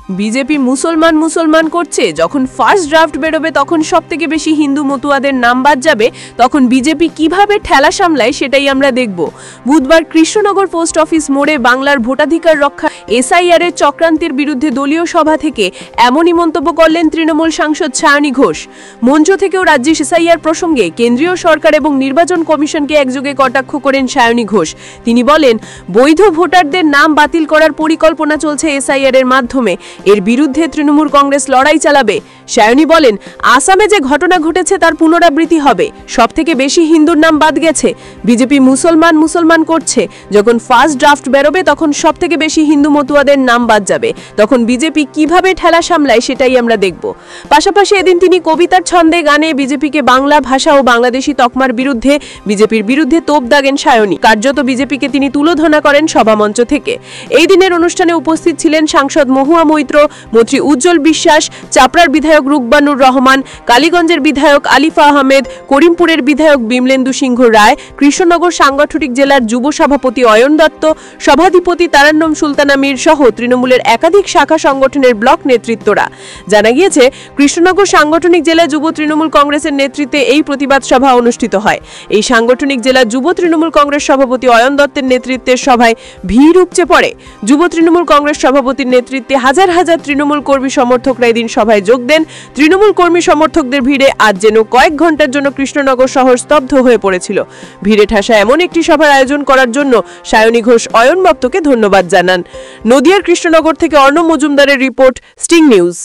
BJP মুসলমান মুসলমান করছে, যখন ফার্স্ট ড্রাফট বেরোবে তখন সবথেকে বেশি হিন্দু মতুয়াদের নাম বাদ যাবে, তখন বিজেপি কিভাবে ঠেলা সামলায় সেটাই আমরা দেখব। বুধবার কৃষ্ণনগর পোস্ট অফিস মোড়ে বাংলার ভোটাধিকার রক্ষা এসআইআর এর চক্রান্তের বিরুদ্ধে দলীয় সভা থেকে এমনই মন্তব্য করলেন তৃণমূল সাংসদ সায়নী ঘোষ। মঞ্চ থেকেও রাজ্যে এসআইআর প্রসঙ্গে কেন্দ্রীয় সরকার এবং নির্বাচন কমিশনকে একযোগে কটাক্ষ করেন সায়নী ঘোষ। তিনি বলেন, বৈধ ভোটারদের নাম বাতিল করার পরিকল্পনা চলছে এসআইআর এর মাধ্যমে, এর বিরুদ্ধে তৃণমূল কংগ্রেস লড়াই চালাবে। সায়নী বলেন, আসামে যে ঘটনা ঘটেছে তার পুনরাবৃত্তি হবে, সবথেকে বেশি হিন্দুর নাম বাদ গেছে। বিজেপি মুসলমান মুসলমান করছে, যখন ফার্স্ট ড্রাফট বেরোবে তখন সবথেকে বেশি হিন্দু মতুয়াদের নাম বাদ যাবে, তখন বিজেপি কিভাবে ঠেলা সামলায় সেটাই আমরা দেখব। পাশাপাশি এদিন তিনি কবিতার ছন্দে গানে বিজেপিকে বাংলা ভাষা ও বাংলাদেশি তকমার বিরুদ্ধে বিজেপির বিরুদ্ধে তোপ দাগেন সায়নী। কার্যত বিজেপিকে তিনি তুলোধনা করেন সভামঞ্চ থেকে। এই দিনের অনুষ্ঠানে উপস্থিত ছিলেন সাংসদ মহুয়া মৈত্র, মন্ত্রী উজ্জ্বল বিশ্বাস, চাপড়ার বিধায়ক রুকবানুর রহমান, কালীগঞ্জের বিধায়ক আলিফা আহমেদ, করিমপুরের বিধায়ক বিমলেন্দু সিংহ রায়, কৃষ্ণনগর সাংগঠনিক জেলার যুব সভাপতি অয়ন দত্ত, সভাধিপতি তারান্নম সুলতানা মীর সহ তৃণমূলের একাধিক শাখা সংগঠনের ব্লক নেতৃত্বরা। জানা গিয়েছে, কৃষ্ণনগর সাংগঠনিক জেলা যুব তৃণমূল কংগ্রেসের নেতৃত্বে এই প্রতিবাদ সভা অনুষ্ঠিত হয়। এই সাংগঠনিক জেলা যুব তৃণমূল কংগ্রেস সভাপতি অয়ন দত্তের নেতৃত্বের সভায় ভিড় উপচে পড়ে। যুব তৃণমূল কংগ্রেস সভাপতির নেতৃত্বে হাজার হাজার তৃণমূল কর্মী সমর্থকরা এদিন সভায় যোগ দেন। তৃণমূল কর্মী সমর্থকদের ভিড়ে আজ যেন কয়েক ঘন্টার জন্য কৃষ্ণনগর শহর স্তব্ধ হয়ে পড়েছিল। ভিড়ে ঠাসা এমন একটি সভার আয়োজন করার জন্য সায়নী ঘোষ অয়ন দত্তকে ধন্যবাদ জানান। নদিয়ার কৃষ্ণনগর থেকে অর্ণব মজুমদারের রিপোর্ট, স্টিং নিউজ।